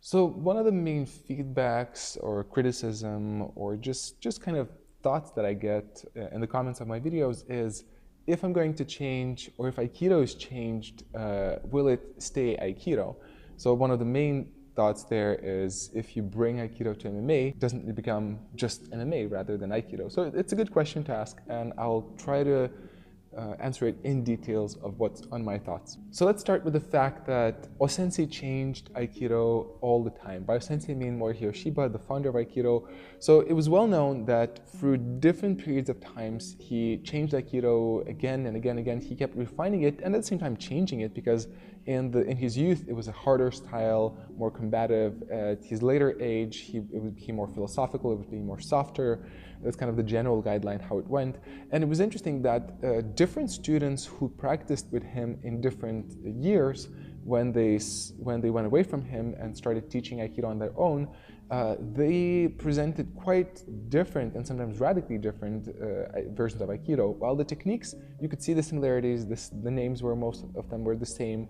So one of the main feedbacks or criticism or just kind of thoughts that I get in the comments of my videos is if I'm going to change or if Aikido is changed, will it stay Aikido? So one of the main thoughts there is if you bring Aikido to MMA, doesn't it become just MMA rather than Aikido? So it's a good question to ask, and I'll try to answer it in details of what's on my thoughts. So let's start with the fact that O-sensei changed Aikido all the time. By O-sensei I mean Morihiro Shiba, the founder of Aikido. So it was well known that through different periods of times, he changed Aikido again and again and again. He kept refining it and at the same time changing it because in his youth, it was a harder style, more combative. At his later age, it became more philosophical, it was being more softer. That's kind of the general guideline how it went. And it was interesting that different students who practiced with him in different years, when they went away from him and started teaching Aikido on their own, they presented quite different and sometimes radically different versions of Aikido. While the techniques, you could see the similarities, the names were, most of them were the same,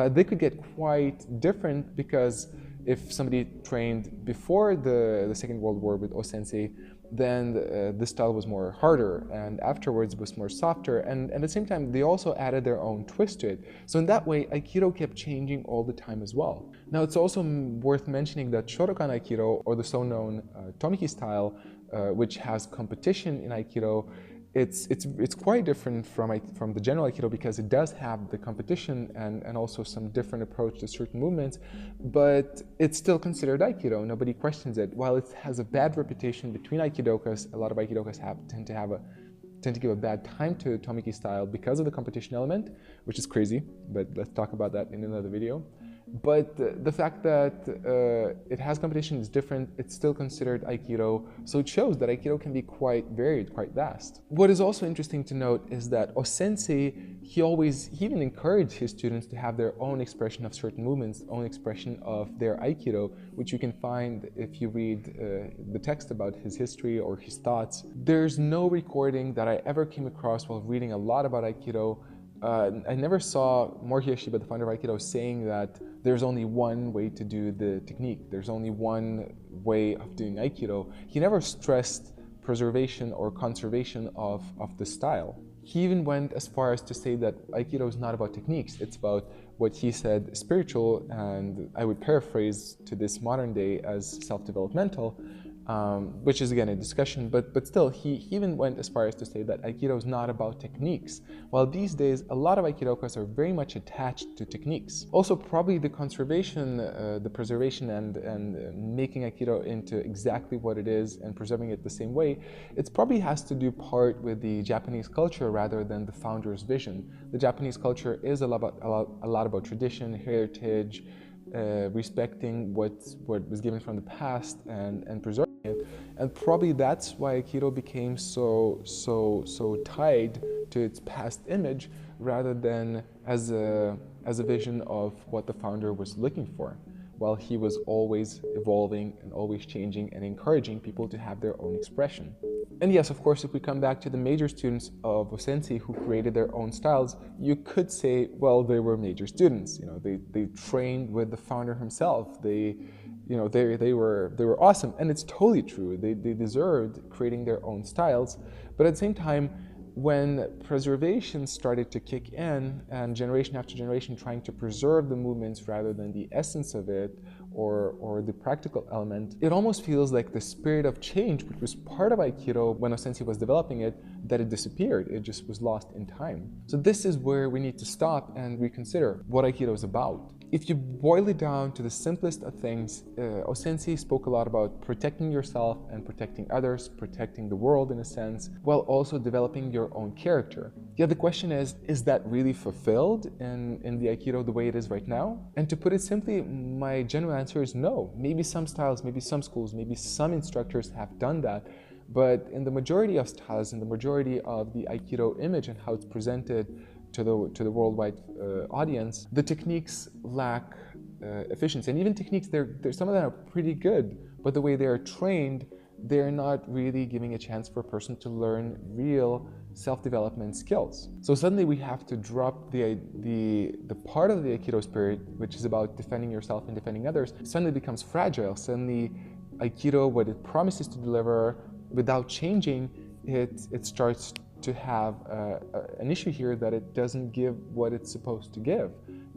they could get quite different because if somebody trained before the Second World War with O-sensei, then the style was more harder, and afterwards it was more softer, and at the same time they also added their own twist to it. So in that way, Aikido kept changing all the time as well. Now it's also worth mentioning that Shotokan Aikido, or the so-known Tomiki style, which has competition in Aikido, it's quite different from the general Aikido because it does have the competition and also some different approach to certain movements, but it's still considered Aikido. Nobody questions it. While it has a bad reputation between Aikidokas, a lot of Aikidokas tend to give a bad time to Tomiki style because of the competition element, which is crazy, but let's talk about that in another video. But the fact that it has competition is different, it's still considered Aikido, so it shows that Aikido can be quite varied, quite vast. What is also interesting to note is that O-sensei, he even encouraged his students to have their own expression of certain movements, own expression of their Aikido, which you can find if you read the text about his history or his thoughts. There's no recording that I ever came across while reading a lot about Aikido. I never saw Morihiro Shiba, the founder of Aikido, saying that there's only one way to do the technique. There's only one way of doing Aikido. He never stressed preservation or conservation of the style. He even went as far as to say that Aikido is not about techniques. It's about what he said spiritual, and I would paraphrase to this modern day as self-developmental, which is again a discussion, but still he even went as far as to say that Aikido is not about techniques, while these days a lot of Aikidokas are very much attached to techniques. Also probably the conservation, the preservation and making Aikido into exactly what it is and preserving it the same way, it probably has to do part with the Japanese culture rather than the founder's vision. The Japanese culture is a lot about tradition, heritage, respecting what was given from the past and preserving it, and probably that's why Aikido became so tied to its past image rather than as a vision of what the founder was looking for, while he was always evolving and always changing and encouraging people to have their own expression. And yes, of course, if we come back to the major students of O-sensei who created their own styles, you could say, well, they were major students. You know, they trained with the founder himself. They were awesome, and it's totally true. They deserved creating their own styles, but at the same time, when preservation started to kick in and generation after generation trying to preserve the movements rather than the essence of it or the practical element, it almost feels like the spirit of change, which was part of Aikido when O-sensei was developing it, that it disappeared. It just was lost in time. So this is where we need to stop and reconsider what Aikido is about. If you boil it down to the simplest of things, O-sensei spoke a lot about protecting yourself and protecting others, protecting the world in a sense, while also developing your own character. Yeah, the question is that really fulfilled in the Aikido the way it is right now? And to put it simply, my general answer is no. Maybe some styles, maybe some schools, maybe some instructors have done that, but in the majority of styles, in the majority of the Aikido image and how it's presented to the worldwide audience, the techniques lack efficiency. And even techniques, some of them are pretty good, but the way they are trained, they're not really giving a chance for a person to learn real self-development skills. So suddenly we have to drop the part of the Aikido spirit, which is about defending yourself and defending others, suddenly becomes fragile. Suddenly Aikido, what it promises to deliver, without changing, it starts to have an issue here that it doesn't give what it's supposed to give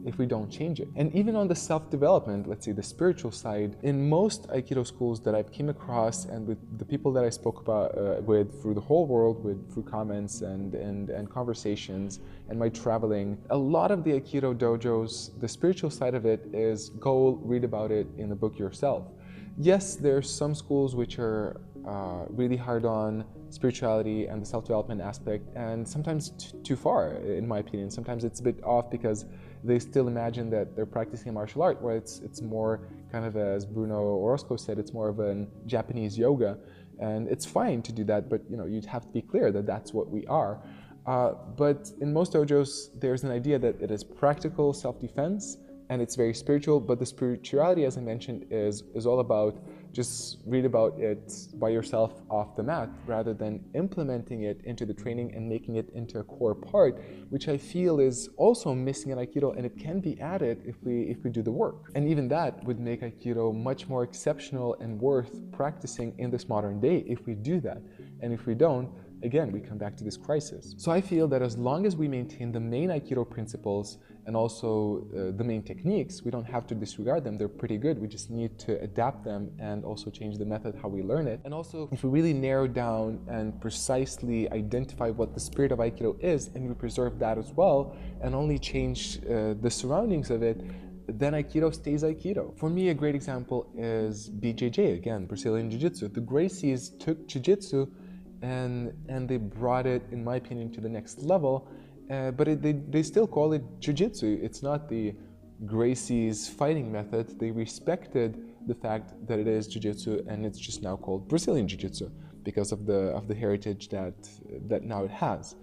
if we don't change it. And even on the self-development, let's say the spiritual side, in most Aikido schools that I've came across and with the people that I spoke about with through the whole world, through comments and conversations and my traveling, a lot of the Aikido dojos, the spiritual side of it is go read about it in the book yourself. Yes, there's some schools which are really hard on spirituality and the self-development aspect, and sometimes too far, in my opinion. Sometimes it's a bit off because they still imagine that they're practicing martial art, where it's more kind of, as Bruno Orozco said, it's more of a Japanese yoga, and it's fine to do that, but you'd have to be clear that that's what we are. But in most dojos, there's an idea that it is practical self-defense, and it's very spiritual, but the spirituality, as I mentioned, is all about just read about it by yourself off the mat, rather than implementing it into the training and making it into a core part, which I feel is also missing in Aikido, and it can be added if we do the work. And even that would make Aikido much more exceptional and worth practicing in this modern day if we do that. And if we don't, again, we come back to this crisis. So I feel that as long as we maintain the main Aikido principles and also the main techniques, we don't have to disregard them. They're pretty good. We just need to adapt them and also change the method how we learn it. And also, if we really narrow down and precisely identify what the spirit of Aikido is, and we preserve that as well, and only change the surroundings of it, then Aikido stays Aikido. For me, a great example is BJJ, again, Brazilian Jiu-Jitsu. The Gracies took Jiu-Jitsu and they brought it, in my opinion, to the next level, but they still call it Jiu-Jitsu. It's not the Gracie's fighting method. They respected the fact that it is Jiu-Jitsu, and it's just now called Brazilian Jiu-Jitsu because of the heritage that now it has.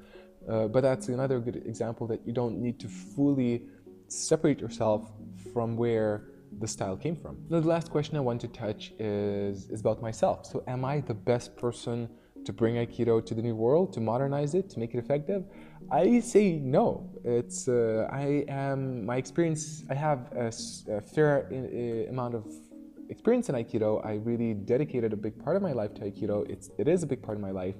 But that's another good example that you don't need to fully separate yourself from where the style came from. Now, the last question I want to touch is about myself. So am I the best person to bring Aikido to the new world, to modernize it, to make it effective? I say no. It's my experience, I have a fair amount of experience in Aikido. I really dedicated a big part of my life to Aikido. It is a big part of my life,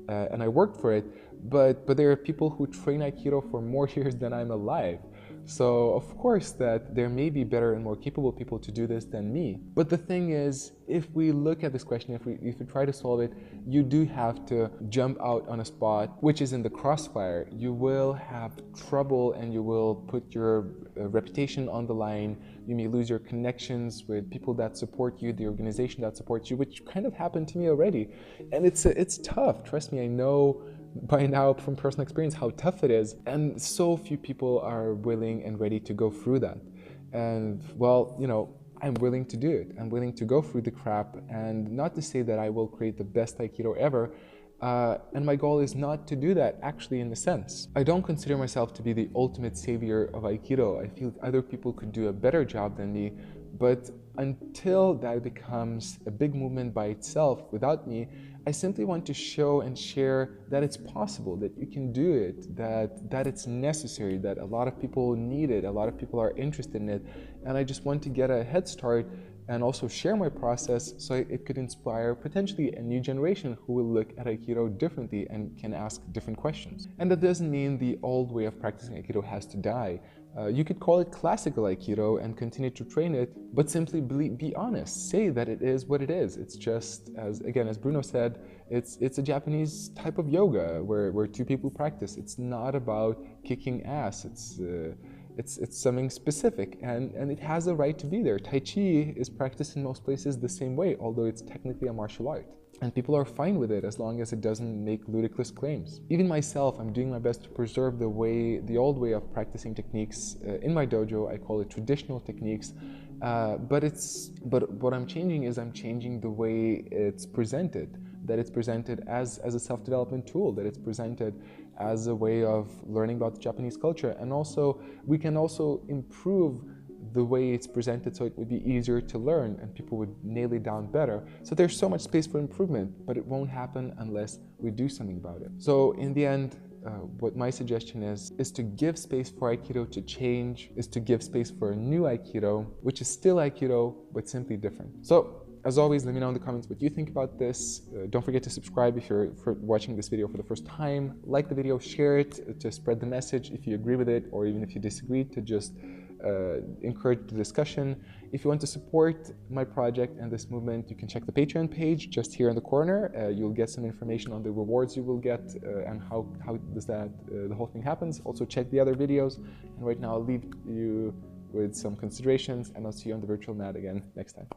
and I worked for it, but there are people who train Aikido for more years than I'm alive. So of course that there may be better and more capable people to do this than me. But the thing is, if we look at this question, if we try to solve it, you do have to jump out on a spot which is in the crossfire. You will have trouble and you will put your reputation on the line. You may lose your connections with people that support you, the organization that supports you, which kind of happened to me already. And it's tough. Trust me, I know by now from personal experience how tough it is, and so few people are willing and ready to go through that. And well, I'm willing to do it. I'm willing to go through the crap, and not to say that I will create the best Aikido ever, and my goal is not to do that, actually, in a sense. I don't consider myself to be the ultimate savior of Aikido. I feel other people could do a better job than me, but until that becomes a big movement by itself without me, I simply want to show and share that it's possible, that you can do it, that it's necessary, that a lot of people need it, a lot of people are interested in it, and I just want to get a head start and also share my process so it could inspire potentially a new generation who will look at Aikido differently and can ask different questions. And that doesn't mean the old way of practicing Aikido has to die. You could call it classical Aikido and continue to train it, but simply be honest. Say that it is what it is. It's just, as Bruno said, it's a Japanese type of yoga where two people practice. It's not about kicking ass. It's something specific, and it has a right to be there. Tai Chi is practiced in most places the same way, although it's technically a martial art. And people are fine with it as long as it doesn't make ludicrous claims. Even myself, I'm doing my best to preserve the old way of practicing techniques in my dojo. I call it traditional techniques, but what I'm changing is I'm changing the way it's presented. That it's presented as a self-development tool. That it's presented as a way of learning about the Japanese culture, and also we can also improve the way it's presented so it would be easier to learn and people would nail it down better. So there's so much space for improvement, but it won't happen unless we do something about it. So in the end, what my suggestion is to give space for Aikido to change, is to give space for a new Aikido, which is still Aikido, but simply different. So, as always, let me know in the comments what you think about this. Don't forget to subscribe if you're watching this video for the first time. Like the video, share it to spread the message if you agree with it, or even if you disagree, to just encourage the discussion. If you want to support my project and this movement, you can check the Patreon page just here in the corner. You'll get some information on the rewards you will get and how does that the whole thing happens. Also check the other videos. And right now I'll leave you with some considerations, and I'll see you on the virtual mat again next time.